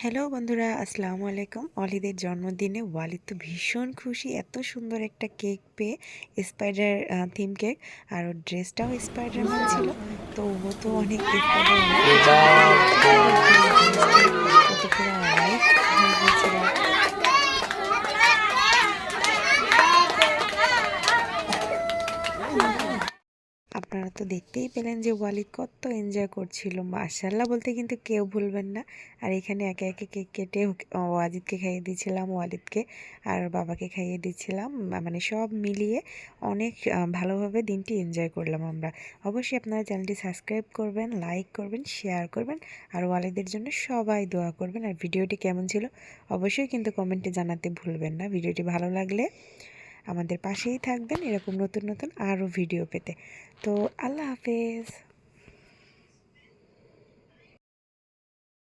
Hello বন্ধুরা, আসসালামু আলাইকুম। অলিদের জন্মদিনে ওয়ালিদ তো ভীষণ খুশি এত সুন্দর একটা কেক পেয়ে, স্পাইডার থিম কেক। আর ওর ড্রেসটাও স্পাইডারম্যান ছিল। তো ও তো অনেক স্পাইডারম্যান, এই জন্য করে এত সুন্দর করে ড্রেস দিয়ে ও তো পুরো অনেক হয়ে গিয়েছিল। আপনারা তো দেখতেই পেলেন যে ওয়ালিদ কত এনজয় করছিল। মাশাআল্লাহ বলতে কিন্তু কেউ ভুলবেন না। আর এখানে একে একে কেক কেটে ওয়াজিদকে খাইয়ে দিয়েছিলাম, ওয়ালিদকে আর বাবাকে খাইয়ে দিচ্ছিলাম। মানে সব মিলিয়ে অনেক ভালোভাবে দিনটি এনজয় করলাম আমরা। অবশ্যই আপনারা চ্যানেলটি সাবস্ক্রাইব করবেন, লাইক করবেন, শেয়ার করবেন আর ওয়ালিদের জন্য সবাই দোয়া করবেন। আর ভিডিওটি কেমন ছিল অবশ্যই কিন্তু কমেন্টে জানাতে ভুলবেন না। ভিডিওটি ভালো লাগলে আমাদের পাশেই থাকবেন এরকম নতুন নতুন আরও ভিডিও পেতে। তো আল্লাহ হাফেজ।